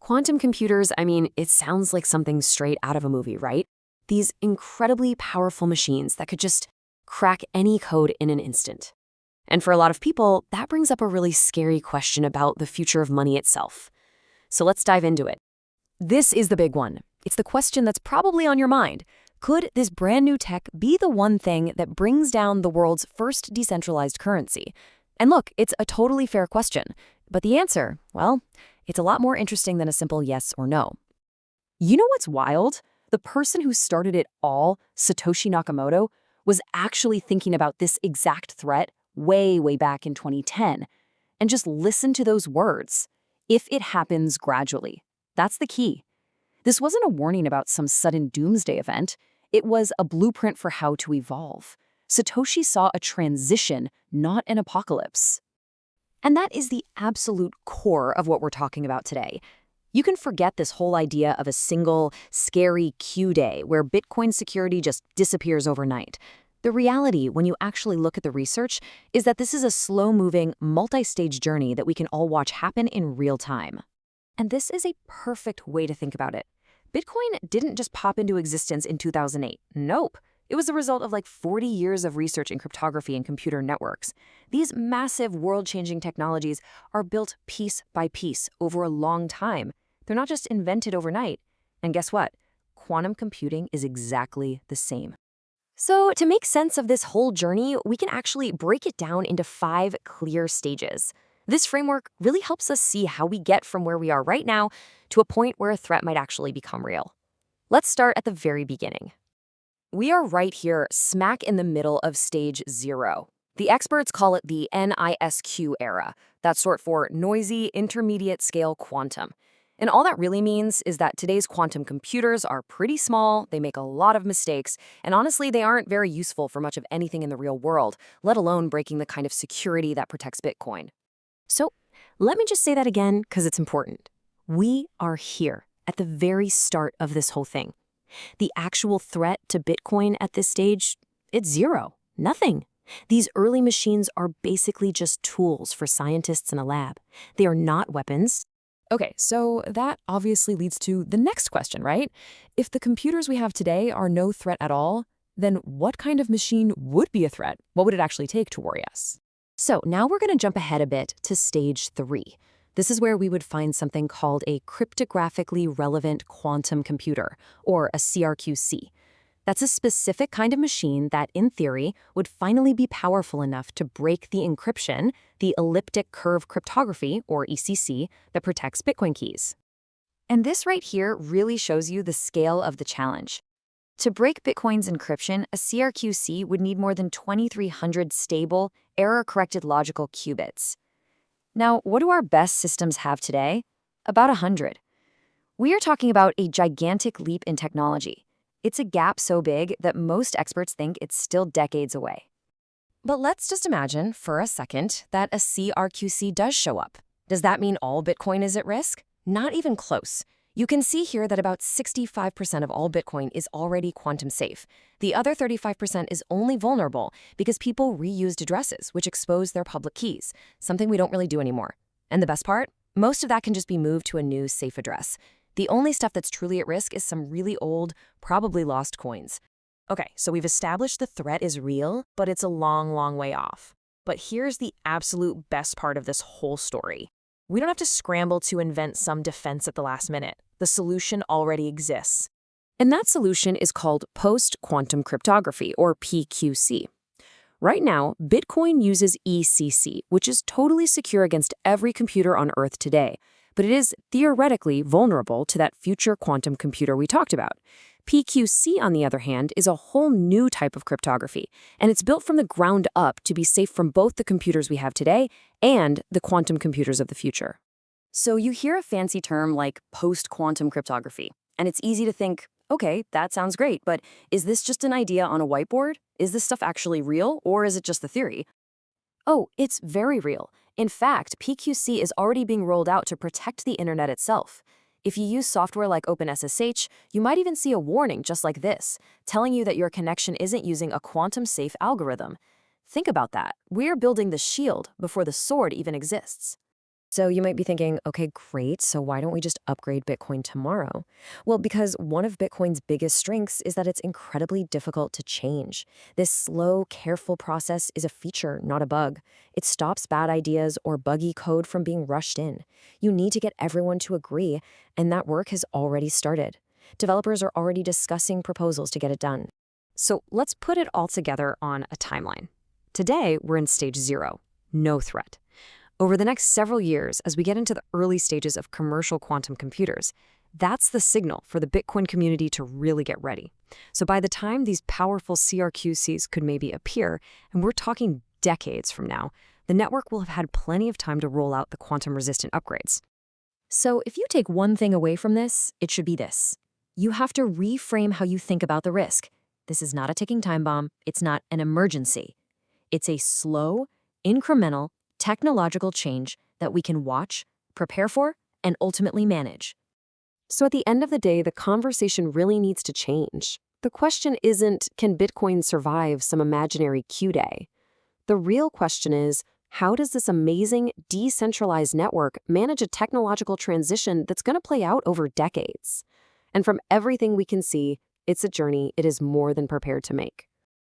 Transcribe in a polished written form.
Quantum computers, I mean, it sounds like something straight out of a movie, right? These incredibly powerful machines that could just crack any code in an instant. And for a lot of people, that brings up a really scary question about the future of money itself. So let's dive into it. This is the big one. It's the question that's probably on your mind. Could this brand new tech be the one thing that brings down the world's first decentralized currency? And look, it's a totally fair question. But the answer, well, it's a lot more interesting than a simple yes or no. You know what's wild? The person who started it all, Satoshi Nakamoto, was actually thinking about this exact threat way back in 2010. And just listen to those words. If it happens gradually. That's the key. This wasn't a warning about some sudden doomsday event. It was a blueprint for how to evolve. Satoshi saw a transition, not an apocalypse. And that is the absolute core of what we're talking about today. You can forget this whole idea of a single, scary Q day where Bitcoin security just disappears overnight. The reality, when you actually look at the research, is that this is a slow-moving, multi-stage journey that we can all watch happen in real time. And this is a perfect way to think about it. Bitcoin didn't just pop into existence in 2008. Nope. It was the result of like 40 years of research in cryptography and computer networks. These massive world-changing technologies are built piece by piece over a long time. They're not just invented overnight. And guess what? Quantum computing is exactly the same. So to make sense of this whole journey, we can actually break it down into 5 clear stages. This framework really helps us see how we get from where we are right now to a point where a threat might actually become real. Let's start at the very beginning. We are right here, smack in the middle of stage 0. The experts call it the NISQ era. That's short for Noisy Intermediate Scale Quantum. And all that really means is that today's quantum computers are pretty small, they make a lot of mistakes, and honestly, they aren't very useful for much of anything in the real world, let alone breaking the kind of security that protects Bitcoin. So let me just say that again because it's important. We are here at the very start of this whole thing. The actual threat to Bitcoin at this stage, it's 0, nothing. These early machines are basically just tools for scientists in a lab. They are not weapons. Okay, so that obviously leads to the next question, right? If the computers we have today are no threat at all, then what kind of machine would be a threat? What would it actually take to worry us? So now we're going to jump ahead a bit to stage 3. This is where we would find something called a cryptographically relevant quantum computer, or a CRQC. That's a specific kind of machine that, in theory, would finally be powerful enough to break the encryption, the elliptic curve cryptography, or ECC, that protects Bitcoin keys. And this right here really shows you the scale of the challenge. To break Bitcoin's encryption, a CRQC would need more than 2,300 stable, error-corrected logical qubits. Now, what do our best systems have today? About 100. We are talking about a gigantic leap in technology. It's a gap so big that most experts think it's still decades away. But let's just imagine, for a second, that a CRQC does show up. Does that mean all Bitcoin is at risk? Not even close. You can see here that about 65% of all Bitcoin is already quantum safe. The other 35% is only vulnerable because people reused addresses, which expose their public keys, something we don't really do anymore. And the best part? Most of that can just be moved to a new safe address. The only stuff that's truly at risk is some really old, probably lost coins. Okay, so we've established the threat is real, but it's a long way off. But here's the absolute best part of this whole story. We don't have to scramble to invent some defense at the last minute. The solution already exists. And that solution is called Post-Quantum Cryptography, or PQC. Right now, Bitcoin uses ECC, which is totally secure against every computer on Earth today, but it is theoretically vulnerable to that future quantum computer we talked about. PQC, on the other hand, is a whole new type of cryptography, and it's built from the ground up to be safe from both the computers we have today and the quantum computers of the future. So you hear a fancy term like post-quantum cryptography, and it's easy to think, okay, that sounds great, but is this just an idea on a whiteboard? Is this stuff actually real, or is it just the theory? Oh, it's very real. In fact, PQC is already being rolled out to protect the internet itself. If you use software like OpenSSH, you might even see a warning just like this, telling you that your connection isn't using a quantum-safe algorithm. Think about that. We're building the shield before the sword even exists. So you might be thinking, okay, great, so why don't we just upgrade Bitcoin tomorrow? Well, because one of Bitcoin's biggest strengths is that it's incredibly difficult to change. This slow, careful process is a feature, not a bug. It stops bad ideas or buggy code from being rushed in. You need to get everyone to agree, and that work has already started. Developers are already discussing proposals to get it done. So let's put it all together on a timeline. Today, we're in stage 0, no threat. Over the next several years, as we get into the early stages of commercial quantum computers, that's the signal for the Bitcoin community to really get ready. So by the time these powerful CRQCs could maybe appear, and we're talking decades from now, the network will have had plenty of time to roll out the quantum-resistant upgrades. So if you take one thing away from this, it should be this. You have to reframe how you think about the risk. This is not a ticking time bomb. It's not an emergency. It's a slow, incremental, technological change that we can watch, prepare for, and ultimately manage. So at the end of the day, the conversation really needs to change. The question isn't, can Bitcoin survive some imaginary Q day? The real question is, how does this amazing, decentralized network manage a technological transition that's going to play out over decades? And from everything we can see, it's a journey it is more than prepared to make.